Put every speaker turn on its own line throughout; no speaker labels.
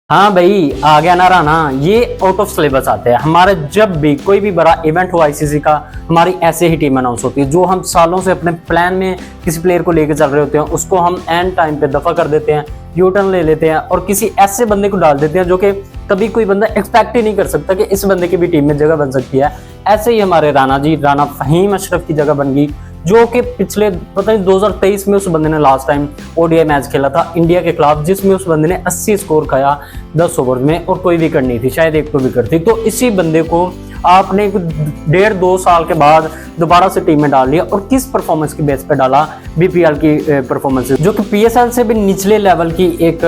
हाँ भाई, आ गया ना राना। ये आउट ऑफ सिलेबस आते हैं हमारे। जब भी कोई भी बड़ा इवेंट हो आईसीसी का, हमारी ऐसे ही टीम अनाउंस होती है। जो हम सालों से अपने प्लान में किसी प्लेयर को लेकर चल रहे होते हैं, उसको हम एंड टाइम पे दफा कर देते हैं, यू टर्न ले लेते हैं और किसी ऐसे बंदे को डाल देते हैं जो कि कभी कोई बंदा एक्सपेक्ट ही नहीं कर सकता कि इस बंदे की भी टीम में जगह बन सकती है। ऐसे ही हमारे राना फहीम अशरफ की जगह बन गई, जो कि पिछले पता नहीं 2023 में उस बंदे ने लास्ट टाइम ओडीआई मैच खेला था इंडिया के खिलाफ, जिसमें उस बंदे ने 80 स्कोर खाया 10 ओवर में और कोई विकेट नहीं थी, शायद एक तो विकेट थी। तो इसी बंदे को आपने 1.5-2 साल के बाद दोबारा से टीम में डाल लिया और किस परफॉर्मेंस की बेस पे डाला? बीपीएल की परफॉर्मेंस, जो कि पीएसएल से भी निचले लेवल की एक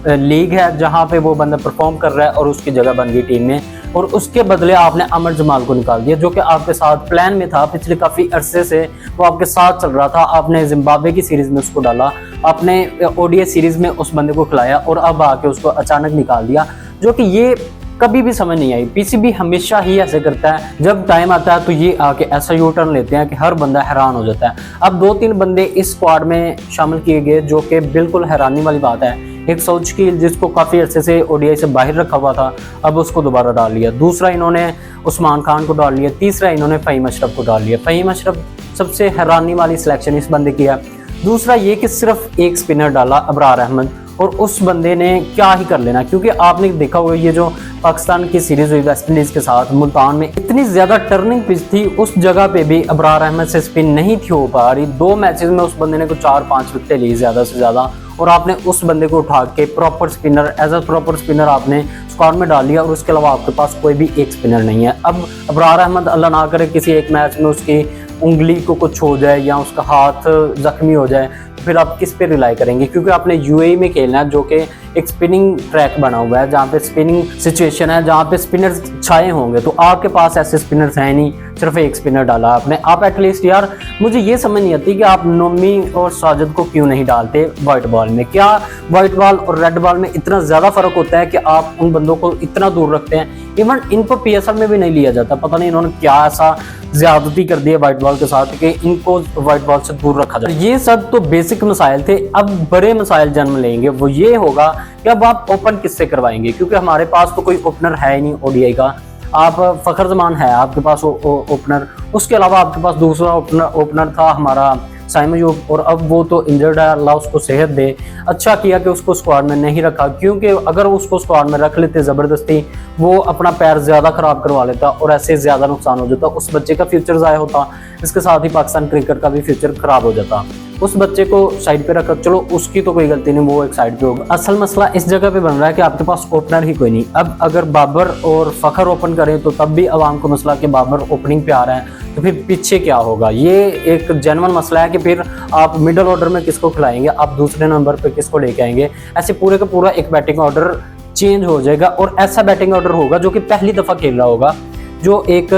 लीग है, जहां पे वो बंदा परफॉर्म कर रहा है और उसकी जगह बन गई टीम में। और उसके बदले आपने अमर जमाल को निकाल दिया, जो कि आपके साथ प्लान में था पिछले काफी अरसे से, वो आपके साथ चल रहा था। आपने जिम्बाब्वे की सीरीज में उसको डाला, आपने ओडीआई सीरीज में उस बंदे को खिलाया और अब आके उसको अचानक निकाल दिया, जो कि ये कभी भी समझ नहीं आई। पीसीबी हमेशा ही ऐसे करता है, जब टाइम आता है तो ये आके ऐसा यू टर्न लेते हैं कि हर बंदा हैरान हो जाता है। अब 2-3 बंदे इस स्क्वाड में शामिल किए गए, जो कि बिल्कुल हैरानी वाली बात है। एक सौचकिल, जिसको काफी अरसे से ओडीआई से बाहर रखा हुआ था, अब उसको दोबारा डाल लिया। दूसरा इन्होंने उस्मान खान को डाल लिया। तीसरा इन्होंने फहीम अशरफ को डाल लिया। फहीम अशरफ सबसे हैरानी वाली सिलेक्शन इस बंदे की है। दूसरा ये कि सिर्फ एक स्पिनर डाला, अबरार अहमद, और उस बंदे ने क्या ही कर लेना। क्योंकि आपने देखा हुआ ये जो पाकिस्तान की सीरीज हुई वेस्ट इंडीज के साथ मुल्तान में, इतनी ज्यादा टर्निंग पिच थी, उस जगह पे भी अबरार अहमद से स्पिन नहीं थी हो पा रही। 2 मैचेस में उस बंदे ने कुछ 4-5 विकेटें ली ज्यादा से ज्यादा, और आपने उस बंदे को उठा के proper spinner, as a proper spinner आपने स्क्वाड में डाल लिया। और उसके अलावा आपके पास कोई भी एक स्पिनर नहीं है। अब अबरार अहमद, अल्लाह ना करे किसी एक मैच में उसकी उंगली को कुछ हो जाए या उसका हाथ जख्मी हो जाए, तो फिर आप किस पे रिलाई करेंगे? क्योंकि आपने यूएई में खेलना है, जो कि एक स्पिनिंग ट्रैक बना हुआ है, जहाँ पे स्पिनिंग सिचुएशन है, जहाँ पे स्पिनर्स छाए होंगे। तो आपके पास ऐसे स्पिनर्स हैं नहीं, सिर्फ एक स्पिनर डाला आपने। आप एटलीस्ट यार, मुझे ये समझ नहीं आती कि आप नोमी और साजिद को क्यों नहीं डालते व्हाइट बॉल में। क्या व्हाइट बॉल और रेड बॉल में इतना ज्यादा फर्क होता है कि आप उन बंदों को इतना दूर रखते हैं? इवन इनको पीएसएल में भी नहीं लिया जाता। पता नहीं इन्होंने क्या ऐसा ज्यादती कर दी है व्हाइट बॉल के साथ कि इनको व्हाइट बॉल से दूर रखा जाए। ये सब तो बेसिक मसाइल थे। अब बड़े मसाइल जन्म लेंगे, वो ये होगा कि अब आप ओपन किससे करवाएंगे? क्योंकि हमारे पास तो कोई ओपनर है ही नहीं ओडीआई का। आप फखर जमान है आपके पास ओपनर, उसके अलावा आपके पास दूसरा ओपनर था हमारा साइम अयूब, और अब वो तो इंजर्ड है, अल्लाह उसको सेहत दे। अच्छा किया कि उसको स्क्वाड में नहीं रखा, क्योंकि अगर उसको स्क्वाड में रख लेते ज़बरदस्ती, वो अपना पैर ज़्यादा ख़राब करवा लेता और ऐसे ज़्यादा नुकसान हो जाता। उस बच्चे का फ्यूचर ज़ाया होता, इसके साथ ही पाकिस्तान क्रिकेट का भी फ्यूचर ख़राब हो जाता। उस बच्चे को साइड पे रखा, चलो उसकी तो कोई गलती नहीं, वो एक साइड पे होगा। असल मसला इस जगह पे बन रहा है कि आपके पास ओपनर ही कोई नहीं। अब अगर बाबर और फखर ओपन करें तो तब भी अवाम को मसला कि बाबर ओपनिंग पे आ रहा है, तो फिर पीछे क्या होगा? ये एक जेन्युइन मसला है कि फिर आप मिडल ऑर्डर में किसको खिलाएंगे, आप दूसरे नंबर पे किसको लेके आएंगे? ऐसे पूरे का पूरा एक बैटिंग ऑर्डर चेंज हो जाएगा, और ऐसा बैटिंग ऑर्डर होगा जो कि पहली दफा खेल रहा होगा, जो एक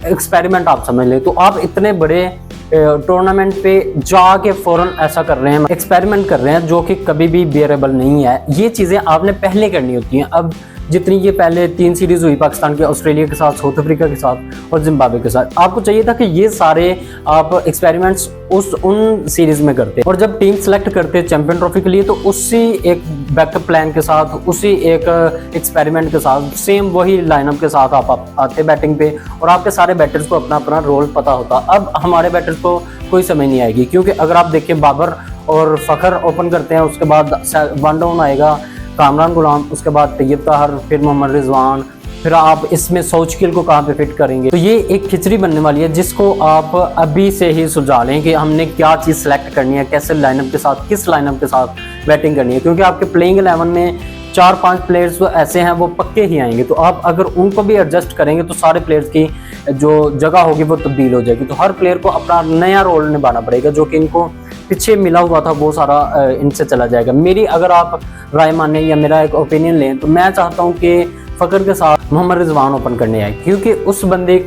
एक्सपेरिमेंट आप समझ लें। तो आप इतने बड़े टूर्नामेंट पे जाके फौरन ऐसा कर रहे हैं, एक्सपेरिमेंट कर रहे हैं, जो कि कभी भी बियरेबल नहीं है। ये चीज़ें आपने पहले करनी होती हैं। अब जितनी ये पहले 3 सीरीज हुई पाकिस्तान के, ऑस्ट्रेलिया के साथ, साउथ अफ्रीका के साथ और जिम्बाब्वे के साथ, आपको चाहिए था कि ये सारे आप एक्सपेरिमेंट्स उन सीरीज में करते, और जब टीम सेलेक्ट करते चैंपियन ट्रॉफी के लिए, तो उसी एक बैकअप प्लान के साथ, उसी एक एक्सपेरिमेंट के साथ, सेम वही लाइनअप के साथ आप आते बैटिंग पे, और आपके सारे बैटर्स को अपना अपना रोल पता होता। अब हमारे बैटर्स को कोई समझ नहीं आएगी, क्योंकि अगर आप देखें बाबर और फखर ओपन करते हैं, उसके बाद 1 डाउन आएगा कामरान गुलाम, उसके बाद तैयब ताहर, फिर मोहम्मद रिजवान, फिर आप इसमें सौचकिल को कहाँ पे फिट करेंगे? तो ये एक खिचड़ी बनने वाली है, जिसको आप अभी से ही सुलझा लें कि हमने क्या चीज़ सेलेक्ट करनी है, कैसे लाइनअप के साथ, किस लाइनअप के साथ बैटिंग करनी है। क्योंकि आपके प्लेइंग 11 में 4-5 प्लेयर्स तो ऐसे हैं वो पक्के ही आएंगे, तो आप अगर उनको भी एडजस्ट करेंगे तो सारे प्लेयर्स की जो जगह होगी वो तब्दील हो जाएगी। तो हर प्लेयर को अपना नया रोल निभाना पड़ेगा, जो कि इनको पीछे मिला हुआ था वो सारा इनसे चला जाएगा। मेरी अगर आप राय माने या मेरा एक ओपिनियन लें, तो मैं चाहता हूँ कि फकर के साथ मोहम्मद रिजवान ओपन करने आए, क्योंकि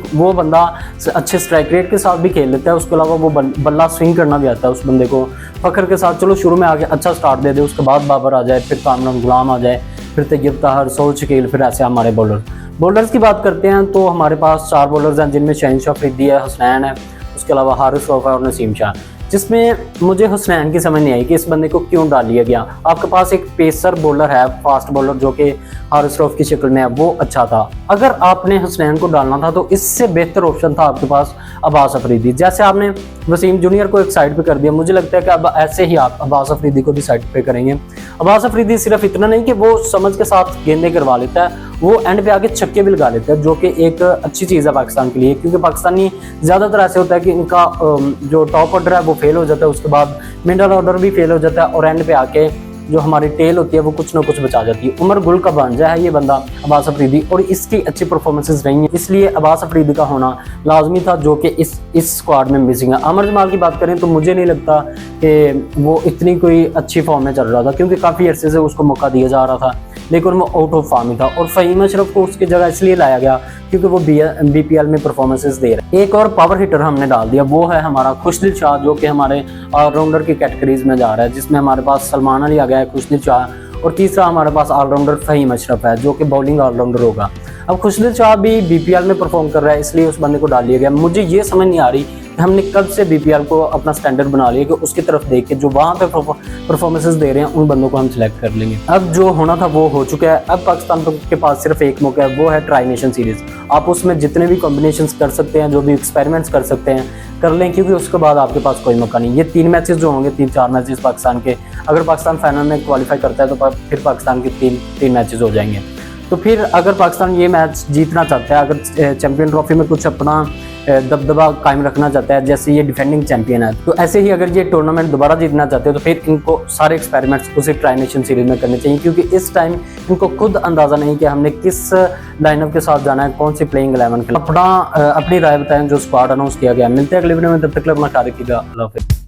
वो बंदा अच्छे स्ट्राइक रेट के साथ भी खेल लेता है, उसके अलावा वो बल्ला स्विंग करना भी आता है उस बंदे को। फकर के साथ चलो शुरू में आगे अच्छा स्टार्ट दे दे, उसके बाद बाबर आ जाए, फिर कामरान गुलाम आ जाए, फिर तैयब ताहर, सौचकिल, फिर ऐसे हमारे बॉलर्स की बात करते हैं तो हमारे पास 4 बॉलर्स हैं, जिनमें शहनशाह अफरीदी है, हसनैन है, उसके अलावा हारिस रऊफ और नसीम शाह। जिसमें मुझे हुसनैन की समझ नहीं आई कि इस बंदे को क्यों डाल लिया गया। आपके पास एक पेसर बॉलर है, फास्ट बॉलर, जो कि हारिस रऊफ की शक्ल में है, वो अच्छा था। अगर आपने हुसनैन को डालना था तो इससे बेहतर ऑप्शन था आपके पास अब्बास अफरीदी। जैसे आपने वसीम जूनियर को एक साइड पे कर दिया, मुझे लगता है कि अब ऐसे ही आप अब्बास अफरीदी को भी साइड पे करेंगे। अब्बास अफरीदी सिर्फ इतना नहीं कि वो समझ के साथ गेंदें करवा लेता है, वो एंड पे आके छक्के भी लगा लेता है, जो कि एक अच्छी चीज़ है पाकिस्तान के लिए, क्योंकि पाकिस्तानी ज़्यादातर ऐसे होता है कि इनका जो टॉप ऑर्डर है वो फेल हो जाता है, उसके बाद मिडल ऑर्डर भी फेल हो जाता है, और एंड पे आके जो हमारी टेल होती है वो कुछ ना कुछ बचा जाती है। उमर गुल का भांजा है ये बंदा अब्बास अफरीदी, और इसकी अच्छी परफॉर्मेंसेस रही हैं, इसलिए अब्बास अफरीदी का होना लाजमी था, जो कि इस स्क्वाड में मिसिंग है। अमर जमाल की बात करें तो मुझे नहीं लगता कि वो इतनी कोई अच्छी फॉर्म में चल रहा था, क्योंकि काफ़ी अरसे से उसको मौका दिया जा रहा था, लेकिन वो आउट ऑफ फॉर्म ही था। और फ़हीम अशरफ को उसकी जगह इसलिए लाया गया क्योंकि वो BPL में परफॉर्मेंसेस दे रहे हैं। एक और पावर हिटर हमने डाल दिया, वो है हमारा खुशदिल शाह, जो कि हमारे ऑलराउंडर की कैटेगरीज में जा रहा है, जिसमें हमारे पास सलमान अली आ गया है, खुशदिल शाह, और तीसरा हमारे पास ऑलराउंडर फ़हीम अशरफ है, जो कि बॉलिंग ऑलराउंडर होगा। अब खुशदिल शाह भी BPL में परफॉर्म कर रहा है, इसलिए उस बंदे को डाल लिया गया। मुझे ये समझ नहीं आ रही कि हमने कब से BPL को अपना स्टैंडर्ड बना लिया कि उसकी तरफ देख के जो वहाँ पे परफॉर्मेंसेस दे रहे हैं उन बंदों को हम सिलेक्ट कर लेंगे। अब जो होना था वो हो चुका है। अब पाकिस्तान के पास सिर्फ एक मौका है, वो है ट्राई नेशन सीरीज़। आप उसमें जितने भी कॉम्बिनेशंस कर सकते हैं, जो भी एक्सपेरिमेंट्स कर सकते हैं कर लें, क्योंकि उसके बाद आपके पास कोई मौका नहीं। ये 3 मैचेस जो होंगे, 3-4 मैचेस पाकिस्तान के, अगर पाकिस्तान फाइनल में क्वालिफाई करता है तो फिर पाकिस्तान के 3 मैचेस हो जाएंगे। तो फिर अगर पाकिस्तान ये मैच जीतना चाहता है, अगर चैंपियन ट्रॉफी में कुछ अपना दबदबा कायम रखना चाहता है, जैसे ये डिफेंडिंग चैंपियन है, तो ऐसे ही अगर ये टूर्नामेंट दोबारा जीतना चाहते हैं तो फिर इनको सारे एक्सपेरिमेंट्स उसी ट्राई नेशन सीरीज में करने चाहिए, क्योंकि इस टाइम इनको खुद अंदाज़ा नहीं कि हमने किस लाइनअप के साथ जाना है, कौन सी प्लेइंग 11 अपनी राय बताएं जो स्क्वाड अनाउंस किया गया। मिलते हैं अगले वीडियो में, तब तक अपना ख्याल रखिएगा। अल्लाह हाफिज़।